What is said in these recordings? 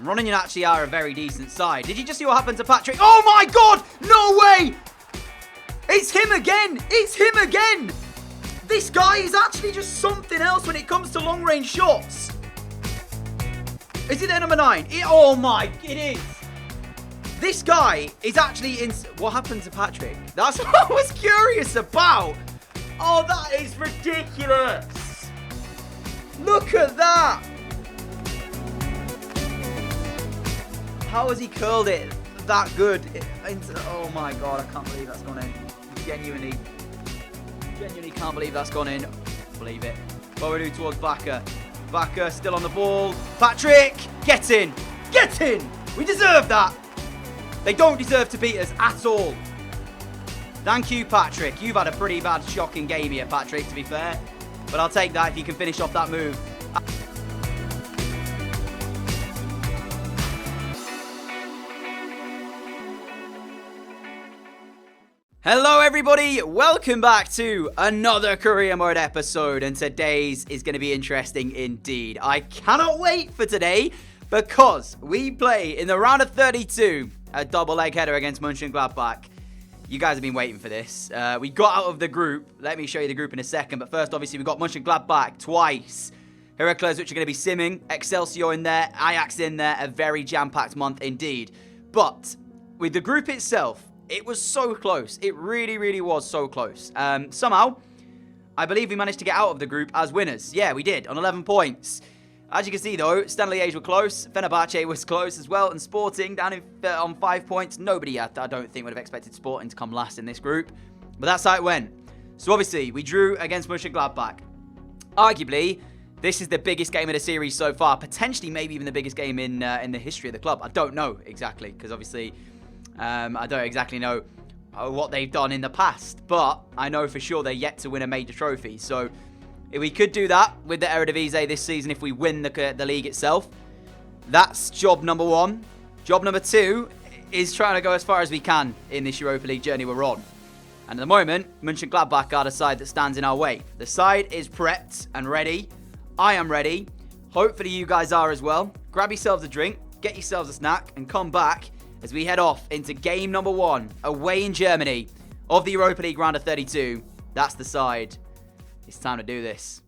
And Groningen actually are a very decent side. Did you just see what happened to Patrick? Oh my God! No way! It's him again! It's him again! This guy is actually just something else when it comes to long-range shots. Is it their number 9? It is. This guy is actually in... What happened to Patrick? That's what I was curious about. Oh, that is ridiculous. Look at that. How has he curled it that good? Oh my God, I can't believe that's gone in. Genuinely can't believe that's gone in. Believe it. Boadu towards Baka. Baka still on the ball. Patrick, get in. Get in. We deserve that. They don't deserve to beat us at all. Thank you, Patrick. You've had a pretty bad, shocking game here, Patrick, to be fair. But I'll take that if you can finish off that move. Hello everybody, welcome back to another career mode episode, and today's is going to be interesting indeed. I cannot wait for today because we play in the round of 32, a double leg header against Mönchengladbach. You guys have been waiting for this. We got out of the group. Let me show you the group in a second, but first obviously we've got Mönchengladbach twice. Heracles, which are going to be simming, Excelsior in there, Ajax in there, a very jam-packed month indeed. But with the group itself, it was so close. It really, really was so close. Somehow, I believe we managed to get out of the group as winners. Yeah, we did, on 11 points. As you can see, though, Stanley Liège were close. Fenerbahce was close as well. And Sporting down on 5 points. Nobody, I don't think, would have expected Sporting to come last in this group. But that's how it went. So, obviously, we drew against Mönchengladbach. Arguably, this is the biggest game of the series so far. Potentially, maybe even the biggest game in the history of the club. I don't know exactly, because obviously... I don't exactly know what they've done in the past, but I know for sure they're yet to win a major trophy. So if we could do that with the Eredivisie this season, if we win the league itself, that's job number 1. Job number 2 is trying to go as far as we can in this Europa League journey we're on. And at the moment, Mönchengladbach are the side that stands in our way. The side is prepped and ready. I am ready. Hopefully you guys are as well. Grab yourselves a drink, get yourselves a snack, and come back as we head off into game number 1, away in Germany, of the Europa League round of 32. That's the side. It's time to do this.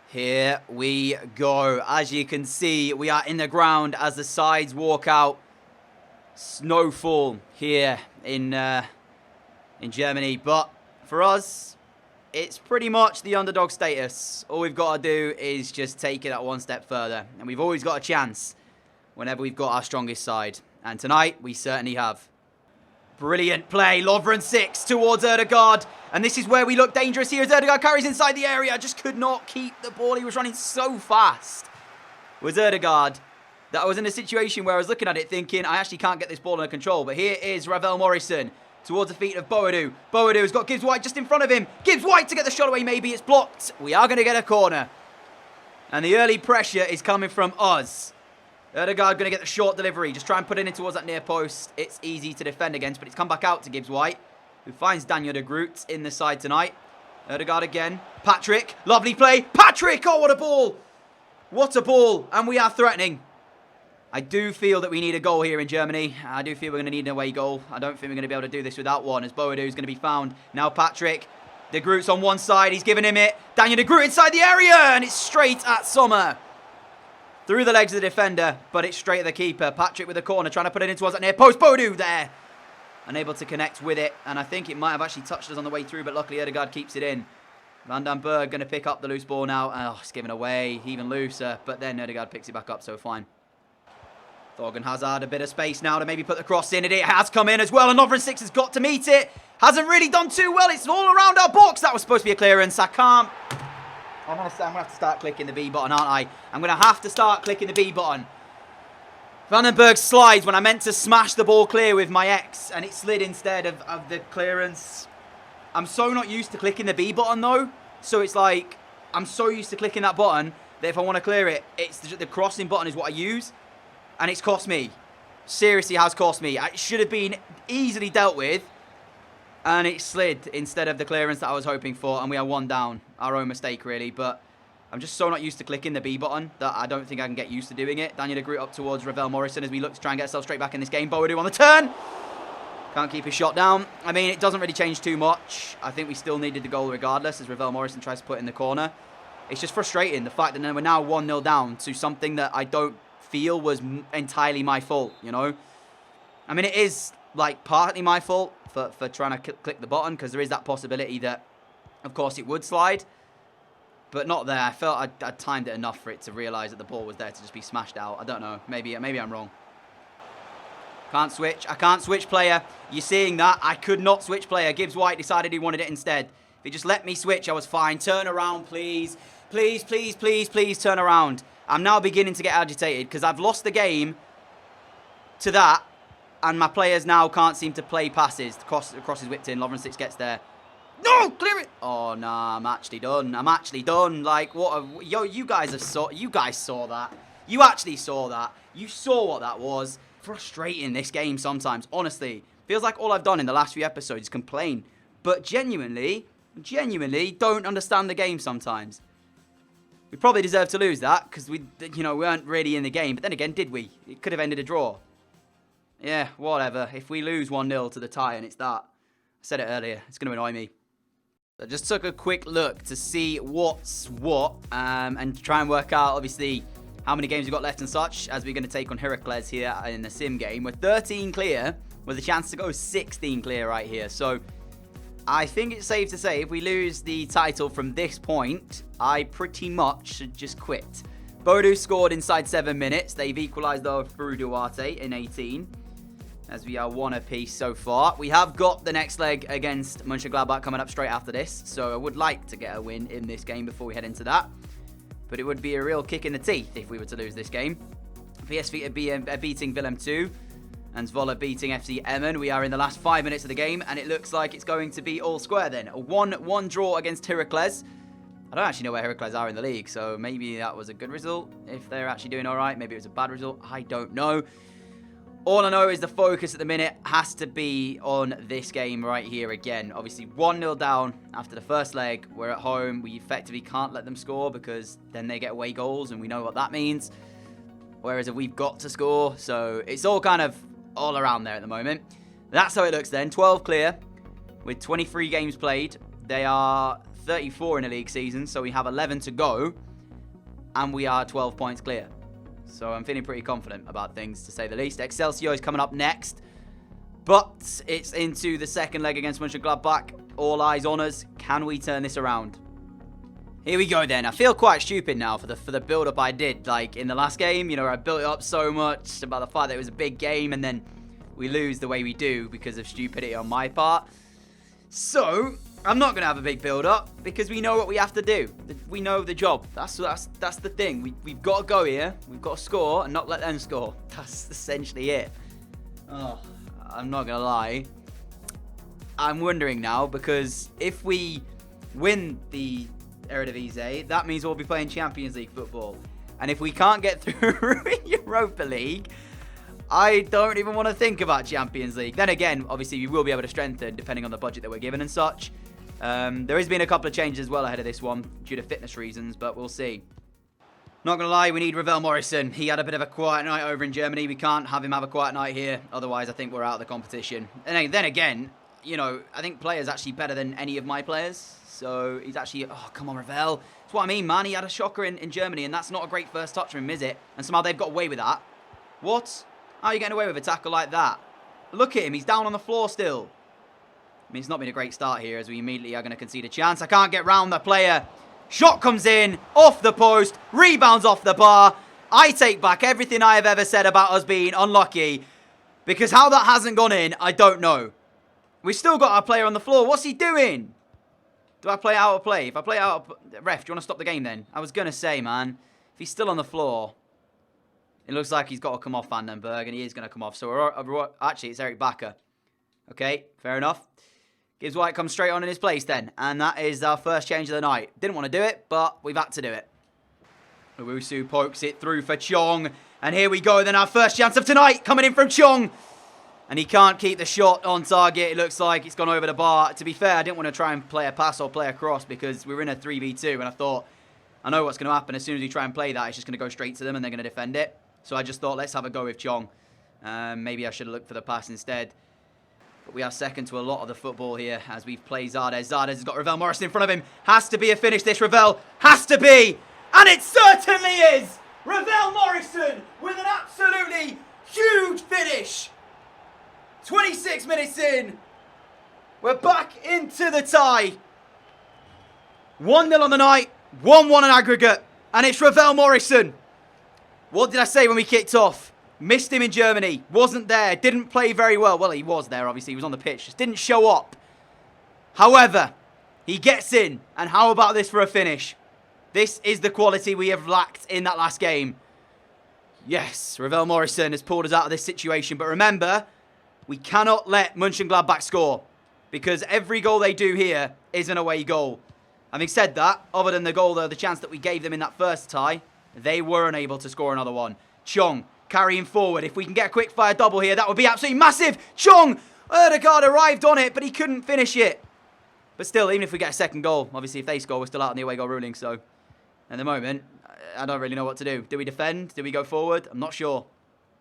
Here we go. As you can see, we are in the ground as the sides walk out. Snowfall here in Germany. But for us, it's pretty much the underdog status. All we've got to do is just take it that one step further. And we've always got a chance whenever we've got our strongest side. And tonight, we certainly have. Brilliant play. Lovren 6 towards Erdegaard. And this is where we look dangerous here as Erdegaard carries inside the area. Just could not keep the ball. He was running so fast. Was Erdegaard. That I was in a situation where I was looking at it thinking, I actually can't get this ball under control. But here is Ravel Morrison towards the feet of Boadu. Boadu has got Gibbs White just in front of him. Gibbs White to get the shot away. Maybe it's blocked. We are going to get a corner. And the early pressure is coming from us. Erdegaard going to get the short delivery. Just try and put it in towards that near post. It's easy to defend against, but it's come back out to Gibbs White, who finds Daniel de Groot in the side tonight. Erdegaard again. Patrick. Lovely play. Patrick! Oh, what a ball! What a ball! And we are threatening. I do feel that we need a goal here in Germany. I do feel we're going to need an away goal. I don't think we're going to be able to do this without one, as Boadu is going to be found. Now Patrick. De Groot's on one side. He's giving him it. Daniel de Groot inside the area, and it's straight at Sommer. Through the legs of the defender, but it's straight at the keeper. Patrick with the corner, trying to put it in towards that near post. Boadu there. Unable to connect with it. And I think it might have actually touched us on the way through, but luckily Erdegaard keeps it in. Van den Berg going to pick up the loose ball now. Oh, it's given away. Even looser. But then Erdegaard picks it back up, so fine. Thorgan Hazard, a bit of space now to maybe put the cross in. It has come in as well, and Lovren 6 has got to meet it. Hasn't really done too well. It's all around our box. That was supposed to be a clearance. I can't. I'm going to have to start clicking the B button, aren't I? I'm going to have to start clicking the B button. Van den Berg slides when I meant to smash the ball clear with my X, and it slid instead of the clearance. I'm so not used to clicking the B button, though. So it's like, I'm so used to clicking that button that if I want to clear it, it's the crossing button is what I use. And it's cost me. Seriously, has cost me. It should have been easily dealt with. And it slid instead of the clearance that I was hoping for. And we are one down. Our own mistake, really. But I'm just so not used to clicking the B button that I don't think I can get used to doing it. Daniel de Groot up towards Ravel Morrison as we look to try and get ourselves straight back in this game. Boadu on the turn. Can't keep his shot down. I mean, it doesn't really change too much. I think we still needed the goal regardless as Ravel Morrison tries to put it in the corner. It's just frustrating, the fact that we're now 1-0 down to something that I don't feel was entirely my fault, you know? I mean, it is, like, partly my fault for trying to click the button because there is that possibility that, of course, it would slide. But not there. I felt I'd timed it enough for it to realise that the ball was there to just be smashed out. I don't know. Maybe I'm wrong. Can't switch. I can't switch player. You're seeing that. I could not switch player. Gibbs White decided he wanted it instead. If he just let me switch, I was fine. Turn around, please. Please, please, please, please turn around. I'm now beginning to get agitated because I've lost the game to that. And my players now can't seem to play passes. The cross is whipped in. Lovren 6 gets there. No, clear it. Oh, nah, I'm actually done. I'm actually done. Like, yo, you guys saw that. You actually saw that. You saw what that was. Frustrating, this game sometimes, honestly. Feels like all I've done in the last few episodes is complain. But genuinely don't understand the game sometimes. We probably deserve to lose that because we weren't really in the game. But then again, did we? It could have ended a draw. Yeah, whatever. If we lose 1-0 to the tie and it's that. I said it earlier. It's going to annoy me. I just took a quick look to see what's what and try and work out, obviously, how many games we've got left and such as we're going to take on Heracles here in the sim game. We're 13 clear with a chance to go 16 clear right here. So I think it's safe to say if we lose the title from this point, I pretty much should just quit. Boadu scored inside 7 minutes. They've equalised though through Duarte in 18. As we are 1 apiece so far. We have got the next leg against Mönchengladbach coming up straight after this. So I would like to get a win in this game before we head into that. But it would be a real kick in the teeth if we were to lose this game. PSV beating Willem 2 and Zwolle beating FC Emmen. We are in the last 5 minutes of the game and it looks like it's going to be all square then. A 1-1 draw against Heracles. I don't actually know where Heracles are in the league, so maybe that was a good result. If they're actually doing all right, maybe it was a bad result. I don't know. All I know is the focus at the minute has to be on this game right here again. Obviously, 1-0 down after the first leg. We're at home. We effectively can't let them score because then they get away goals, and we know what that means. Whereas if we've got to score, so it's all kind of all around there at the moment. That's how it looks then. 12 clear with 23 games played. They are 34 in a league season, so we have 11 to go, and we are 12 points clear. So I'm feeling pretty confident about things, to say the least. Excelsior is coming up next. But it's into the second leg against Mönchengladbach. All eyes on us. Can we turn this around? Here we go then. I feel quite stupid now for the build-up I did. Like in the last game, I built it up so much about the fact that it was a big game. And then we lose the way we do because of stupidity on my part. So I'm not going to have a big build-up because we know what we have to do. We know the job. That's the thing. We've got to go here. We've got to score and not let them score. That's essentially it. Oh, I'm not going to lie. I'm wondering now because if we win the Eredivisie, that means we'll be playing Champions League football. And if we can't get through Europa League, I don't even want to think about Champions League. Then again, obviously, we will be able to strengthen depending on the budget that we're given and such. There has been a couple of changes as well ahead of this one due to fitness reasons, but we'll see. Not going to lie, we need Ravel Morrison. He had a bit of a quiet night over in Germany. We can't have him have a quiet night here. Otherwise, I think we're out of the competition. And then again, I think player's actually better than any of my players. So he's actually, oh, come on, Ravel. That's what I mean, man. He had a shocker in Germany, and that's not a great first touch from him, is it? And somehow they've got away with that. What? How are you getting away with a tackle like that? Look at him. He's down on the floor still. I mean, it's not been a great start here as we immediately are going to concede a chance. I can't get round the player. Shot comes in, off the post, rebounds off the bar. I take back everything I have ever said about us being unlucky because how that hasn't gone in, I don't know. We've still got our player on the floor. What's he doing? Do I play out of play? If I play out of... Ref, do you want to stop the game then? I was going to say, man, if he's still on the floor... It looks like he's got to come off Vandenberg, and he is going to come off. So, actually, it's Eric Bakker. Okay, fair enough. Gibbs White comes straight on in his place then. And that is our first change of the night. Didn't want to do it, but we've had to do it. Owusu pokes it through for Chong. And here we go, then our first chance of tonight coming in from Chong. And he can't keep the shot on target. It looks like it's gone over the bar. To be fair, I didn't want to try and play a pass or play a cross because we were in a 3v2. And I thought, I know what's going to happen. As soon as we try and play that, it's just going to go straight to them and they're going to defend it. So I just thought, let's have a go with Chong. Maybe I should have looked for the pass instead. But we are second to a lot of the football here as we've played Zardes. Zardes has got Ravel Morrison in front of him. Has to be a finish, this Ravel. Has to be. And it certainly is. Ravel Morrison with an absolutely huge finish. 26 minutes in. We're back into the tie. 1-0 on the night. 1-1 in aggregate. And it's Ravel Morrison. What did I say when we kicked off? Missed him in Germany. Wasn't there. Didn't play very well. Well, he was there, obviously. He was on the pitch. Just didn't show up. However, he gets in. And how about this for a finish? This is the quality we have lacked in that last game. Yes, Ravel Morrison has pulled us out of this situation. But remember, we cannot let Mönchengladbach score. Because every goal they do here is an away goal. Having said that, other than the goal, though, the chance that we gave them in that first tie, they were unable to score another one. Chong carrying forward. If we can get a quick fire double here, that would be absolutely massive. Chong! Erdegaard arrived on it, but he couldn't finish it. But still, even if we get a second goal, obviously if they score, we're still out on the away goal ruling. So, at the moment, I don't really know what to do. Do we defend? Do we go forward? I'm not sure.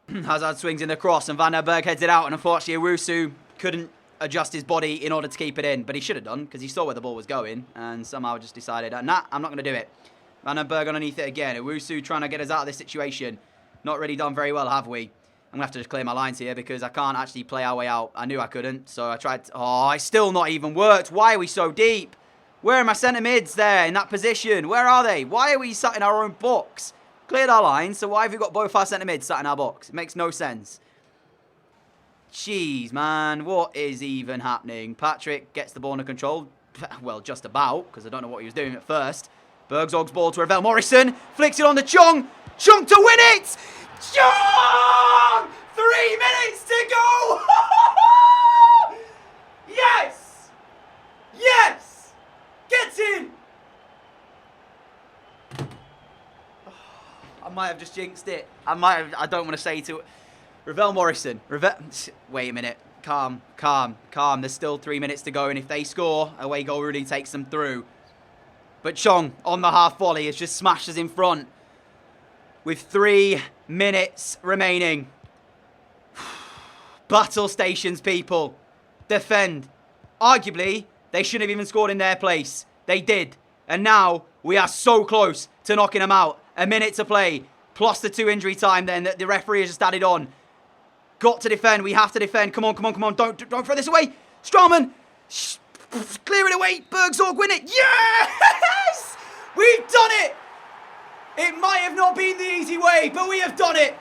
Hazard swings in the cross and Van der Berg heads it out. And unfortunately, Owusu couldn't adjust his body in order to keep it in. But he should have done, because he saw where the ball was going. And somehow just decided, nah, I'm not going to do it. Van der Berg underneath it again. Owusu trying to get us out of this situation. Not really done very well, have we? I'm going to have to just clear my lines here because I can't actually play our way out. I knew I couldn't, so I tried to... Oh, it's still not even worked. Why are we so deep? Where are my centre mids there in that position? Where are they? Why are we sat in our own box? Cleared our lines, so why have we got both our centre mids sat in our box? It makes no sense. Jeez, man. What is even happening? Patrick gets the ball under control. Well, just about, because I don't know what he was doing at first. Bergzog's ball to Ravel Morrison. Flicks it on to Chong. Chong to win it! Chong! 3 minutes to go! Yes! Yes! Gets in! I might have just jinxed it. I don't want to say to... Ravel Morrison. Wait a minute. Calm. There's still 3 minutes to go, and if they score, away goal really takes them through. But Chong, on the half volley, has just smashed us in front. With 3 minutes remaining. Battle stations, people. Defend. Arguably, they shouldn't have even scored in their place. They did. And now, we are so close to knocking them out. A minute to play. Plus the 2 injury time then that the referee has just added on. Got to defend. We have to defend. Come on. Don't throw this away. Straumann. Clear it away. Bergzorg win it. Yes! We've done it! It might have not been the easy way, but we have done it.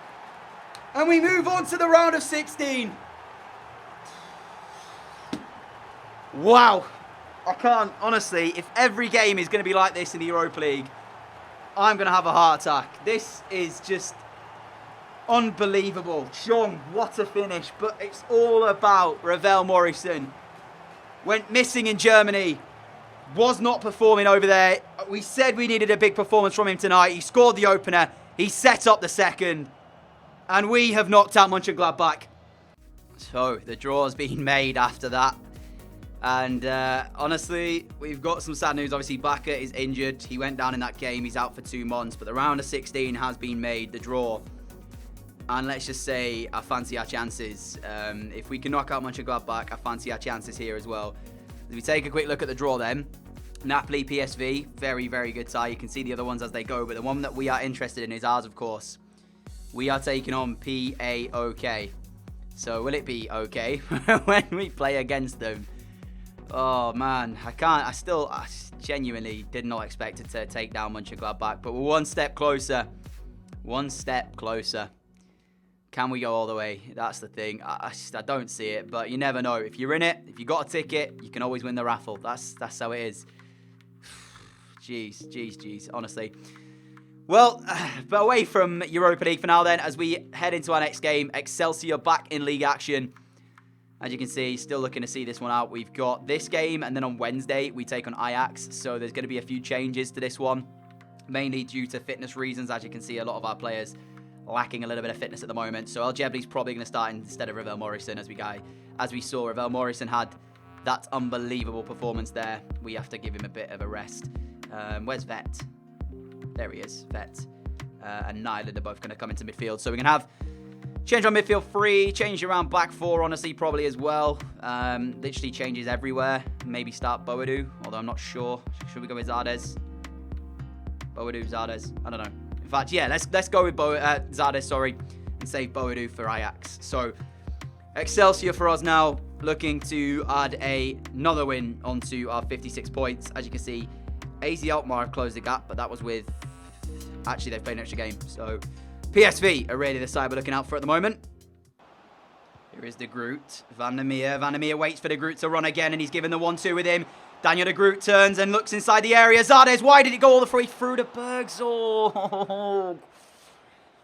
And we move on to the round of 16. Wow. I can't, honestly, if every game is going to be like this in the Europa League, I'm going to have a heart attack. This is just unbelievable. Chong, what a finish. But it's all about Ravel Morrison. Went missing in Germany. Was not performing over there. We said we needed a big performance from him tonight. He scored the opener. He set up the second. And we have knocked out Mönchengladbach. So, the draw's been made after that. And honestly, we've got some sad news. Obviously, Baka is injured. He went down in that game. He's out for 2 months. But the round of 16 has been made, the draw. And let's just say I fancy our chances. If we can knock out Mönchengladbach, I fancy our chances here as well. If we take a quick look at the draw then. Napoli, PSV, very, very good tie. You can see the other ones as they go. But the one that we are interested in is ours, of course. We are taking on PAOK. So will it be okay when we play against them? Oh, man. I genuinely did not expect it to take down Mönchengladbach. But we're one step closer. One step closer. Can we go all the way? That's the thing. I don't see it, but you never know. If you're in it, if you got a ticket, you can always win the raffle. That's how it is. Jeez, honestly. Well, but away from Europa League for now then, as we head into our next game, Excelsior back in league action. As you can see, still looking to see this one out. We've got this game, and then on Wednesday, we take on Ajax. So there's going to be a few changes to this one, mainly due to fitness reasons. As you can see, a lot of our players lacking a little bit of fitness at the moment. So El Jebli's probably going to start instead of Ravel Morrison, as we saw. Ravel Morrison had that unbelievable performance there. We have to give him a bit of a rest. Where's Vet? There he is. Vet and Nyland are both going to come into midfield. So we're going to have change on midfield 3, change around back 4, honestly, probably as well. Literally changes everywhere. Maybe start Boadu, although I'm not sure. Should we go with Zardes? Boadu, Zardes. I don't know. In fact, yeah, let's go with Zardes, sorry, and save Boadu for Ajax. So Excelsior for us now, looking to add another win onto our 56 points. As you can see, AZ Alkmaar closed the gap, but that was with... Actually, they've played an extra game, so... PSV are really the side we're looking out for at the moment. Here is De Groot. Van der Meer. Van der Meer waits for De Groot to run again, and he's given the 1-2 with him. Daniel De Groot turns and looks inside the area. Zardes, why did it go all the way through to Bergs? Oh,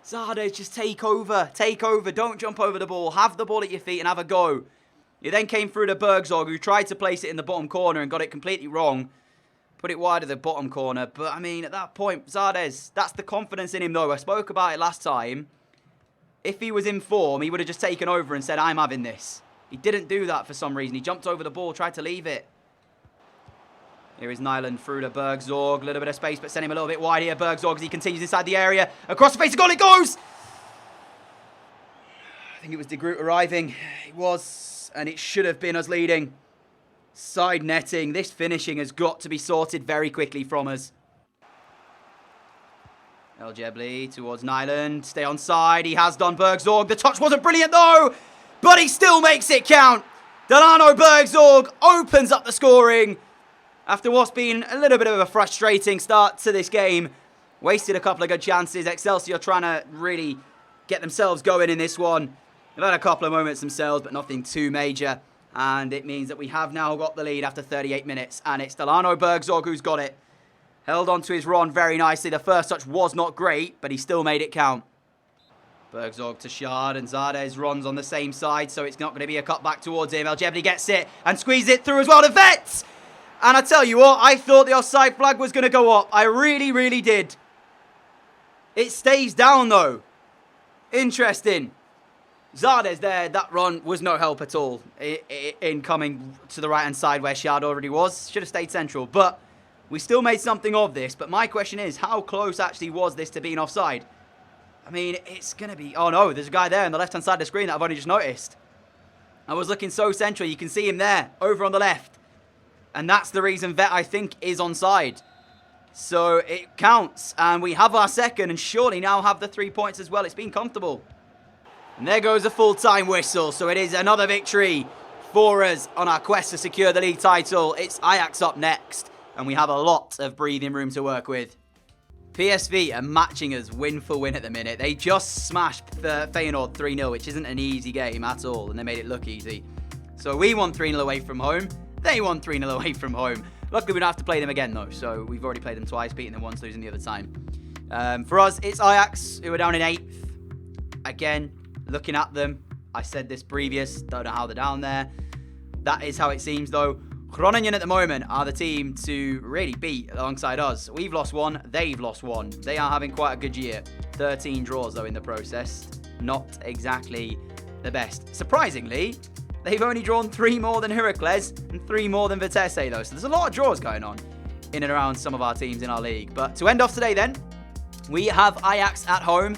Zardes, just take over. Take over. Don't jump over the ball. Have the ball at your feet and have a go. He then came through to Bergzorg, who tried to place it in the bottom corner and got it completely wrong. Put it wide of the bottom corner. But, I mean, at that point, Zardes, that's the confidence in him, though. I spoke about it last time. If he was in form, he would have just taken over and said, I'm having this. He didn't do that for some reason. He jumped over the ball, tried to leave it. Here is Nyland through to Bergzorg. A little bit of space, but send him a little bit wide here. Bergzorg, as he continues inside the area. Across the face of goal, it goes! I think it was De Groot arriving. It was, and it should have been us leading. Side netting. This finishing has got to be sorted very quickly from us. El Jebli towards Nyland. Stay on side. He has done Bergzorg. The touch wasn't brilliant though, but he still makes it count. Delano Bergzorg opens up the scoring after what's been a little bit of a frustrating start to this game. Wasted a couple of good chances. Excelsior trying to really get themselves going in this one. They've had a couple of moments themselves, but nothing too major. And it means that we have now got the lead after 38 minutes. And it's Delano Bergzorg who's got it. Held on to his run very nicely. The first touch was not great, but he still made it count. Bergzorg to Shard, and Zardes runs on the same side, so it's not going to be a cut back towards him. El Jebli gets it and squeezes it through as well to Vets. And I tell you what, I thought the offside flag was going to go up. I really, really did. It stays down though. Interesting. Zardes there, that run was no help at all in coming to the right-hand side where Shard already was. Should have stayed central, but we still made something of this. But my question is, how close actually was this to being offside? I mean, it's going to be... Oh, no, there's a guy there on the left-hand side of the screen that I've only just noticed. I was looking so central. You can see him there, over on the left. And that's the reason Vet, I think, is onside. So it counts. And we have our second and surely now have the 3 points as well. It's been comfortable. And there goes a full-time whistle. So it is another victory for us on our quest to secure the league title. It's Ajax up next. And we have a lot of breathing room to work with. PSV are matching us win for win at the minute. They just smashed Feyenoord 3-0, which isn't an easy game at all. And they made it look easy. So we won 3-0 away from home. They won 3-0 away from home. Luckily, we don't have to play them again, though. So we've already played them twice, beating them once, losing the other time. For us, it's Ajax, who are down in 8th. Again, looking at them, I said this previous, don't know how they're down there. That is how it seems, though. Groningen at the moment are the team to really beat alongside us. We've lost 1, they've lost 1. They are having quite a good year. 13 draws, though, in the process. Not exactly the best. Surprisingly, they've only drawn 3 more than Heracles and 3 more than Vitesse, though. So there's a lot of draws going on in and around some of our teams in our league. But to end off today, then, we have Ajax at home.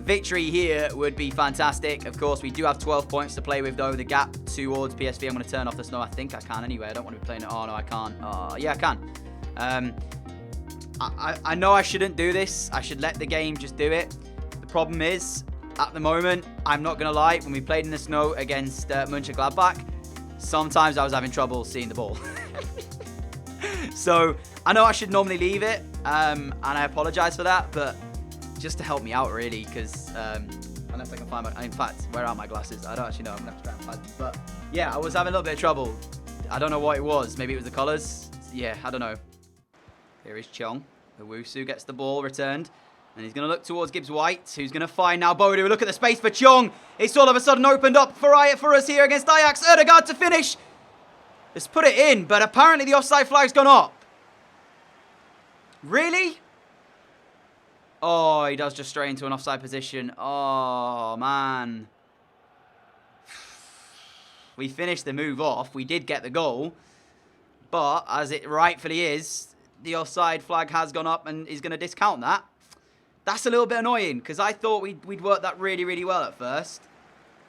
Victory here would be fantastic. Of course, we do have 12 points to play with, though. The gap towards PSV, I'm going to turn off the snow. I think I can anyway. I don't want to be playing it. Oh, no, I can't. Yeah, I can. I know I shouldn't do this. I should let the game just do it. The problem is, at the moment, I'm not going to lie, when we played in the snow against Mönchengladbach, sometimes I was having trouble seeing the ball. So, I know I should normally leave it, and I apologise for that, but just to help me out, really, because unless I can find my... In fact, where are my glasses? I don't actually know. I'm going to have to try and find them. But, yeah, I was having a little bit of trouble. I don't know what it was. Maybe it was the colours. Yeah, I don't know. Here is Chong. Owusu gets the ball returned. And he's going to look towards Gibbs White, who's going to find now Boadu. Look at the space for Chong. It's all of a sudden opened up for us here against Ajax. Erdegaard to finish. Let's put it in, but apparently the offside flag's gone up. Really? Oh, he does just stray into an offside position. Oh, man. We finished the move off. We did get the goal. But, as it rightfully is, the offside flag has gone up and is going to discount that. That's a little bit annoying because I thought we'd worked that really, really well at first.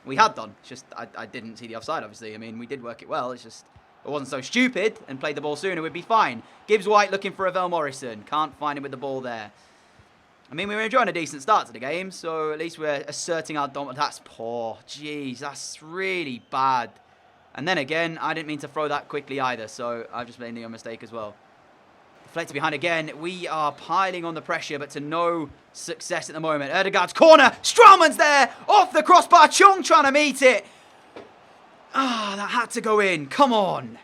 We had done. It's just I didn't see the offside, obviously. I mean, we did work it well. It's just it wasn't so stupid and played the ball sooner, we'd be fine. Gibbs White looking for Ravel Morrison. Can't find him with the ball there. I mean, we were enjoying a decent start to the game, so at least we're asserting our dominance. That's poor. Jeez, that's really bad. And then again, I didn't mean to throw that quickly either, so I've just made a mistake as well. Deflected behind again. We are piling on the pressure, but to no success at the moment. Erdegaard's corner. Strauman's there. Off the crossbar. Chung trying to meet it. Ah, that had to go in. Come on.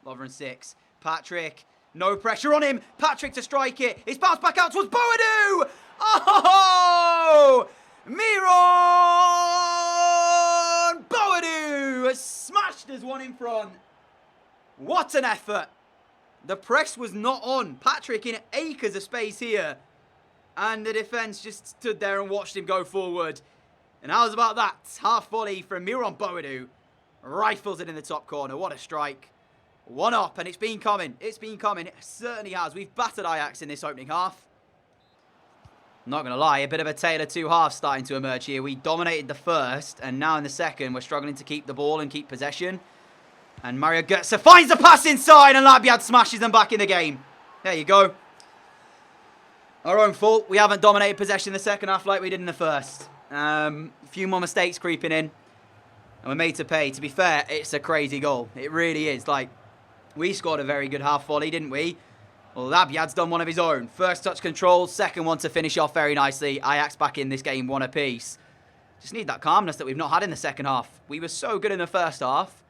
Lovren 6. Patrick. No pressure on him. Patrick to strike it. It's bounced back out towards Boadu. Oh! Miron Boadu has smashed us one in front. What an effort. The press was not on. Patrick in acres of space here. And the defence just stood there and watched him go forward. And how's about that? Half volley from Miron Boadu. Rifles it in the top corner. What a strike. 1 up, and it's been coming. It's been coming. It certainly has. We've battered Ajax in this opening half. Not going to lie, a bit of a tale of two halves starting to emerge here. We dominated the first, and now in the second, we're struggling to keep the ball and keep possession. And Mario Götze finds the pass inside, and Labiad smashes them back in the game. There you go. Our own fault. We haven't dominated possession in the second half like we did in the first. A few more mistakes creeping in, and we're made to pay. To be fair, it's a crazy goal. It really is. Like, we scored a very good half volley, didn't we? Well, Labiad's done one of his own. First touch control, second one to finish off very nicely. Ajax back in this game, 1 apiece. Just need that calmness that we've not had in the second half. We were so good in the first half,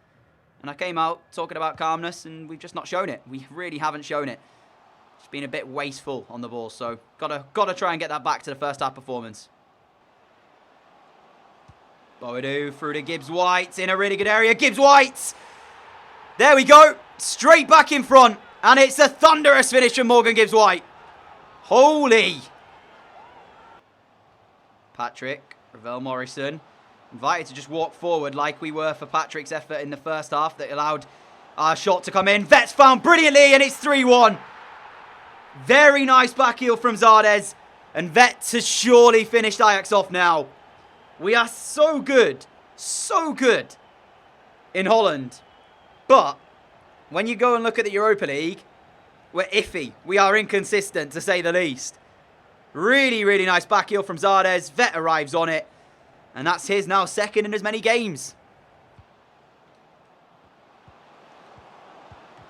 and I came out talking about calmness, and we've just not shown it. We really haven't shown it. Just been a bit wasteful on the ball, so gotta try and get that back to the first half performance. Boadu through to Gibbs White in a really good area. Gibbs White! There we go. Straight back in front. And it's a thunderous finish from Morgan Gibbs White. Holy. Patrick, Ravel Morrison. Invited to just walk forward like we were for Patrick's effort in the first half that allowed our shot to come in. Vet's found brilliantly and it's 3-1. Very nice back heel from Zardes. And Vet has surely finished Ajax off now. We are so good in Holland. But when you go and look at the Europa League, we're iffy. We are inconsistent, to say the least. Really, really nice back heel from Zardes. Vet arrives on it. And that's his now second in as many games.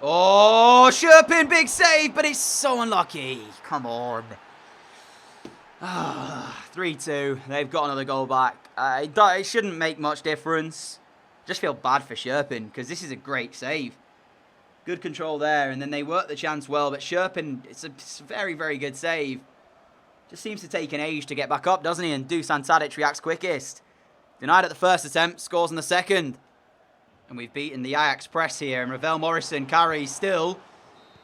Oh, Sherpin, big save, but it's so unlucky. Come on. 3-2. They've got another goal back. It shouldn't make much difference. Just feel bad for Sherpin because this is a great save. Good control there, and then they work the chance well. But Sherpin, it's a very, very good save. Just seems to take an age to get back up, doesn't he? And Dusan Tadic reacts quickest. Denied at the first attempt, scores in the second. And we've beaten the Ajax press here. And Ravel Morrison carries still.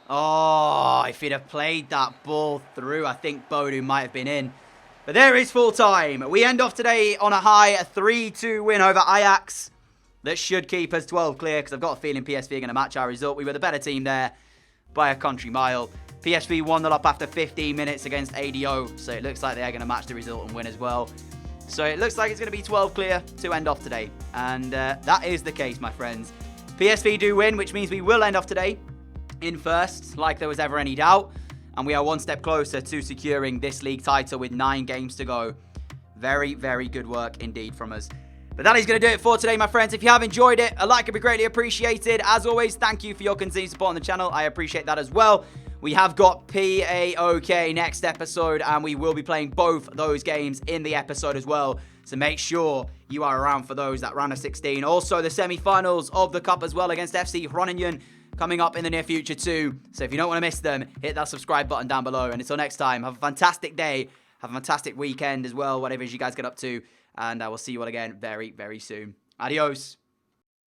Oh, if he'd have played that ball through, I think Boadu might have been in. But there is full time. We end off today on a high, a 3-2 win over Ajax. That should keep us 12 clear, because I've got a feeling PSV are going to match our result. We were the better team there by a country mile. PSV 1-0 up after 15 minutes against ADO, so it looks like they are going to match the result and win as well. So it looks like it's going to be 12 clear to end off today. And that is the case, my friends. PSV do win, which means we will end off today in first, like there was ever any doubt. And we are one step closer to securing this league title with 9 games to go. Very, very good work indeed from us. But that is going to do it for today, my friends. If you have enjoyed it, a like would be greatly appreciated. As always, thank you for your continued support on the channel. I appreciate that as well. We have got PAOK next episode, and we will be playing both those games in the episode as well. So make sure you are around for those, that round of 16. Also, the semi-finals of the Cup as well against FC Groningen coming up in the near future too. So if you don't want to miss them, hit that subscribe button down below. And until next time, have a fantastic day. Have a fantastic weekend as well, whatever it is you guys get up to. And I will see you all again very, very soon. Adios.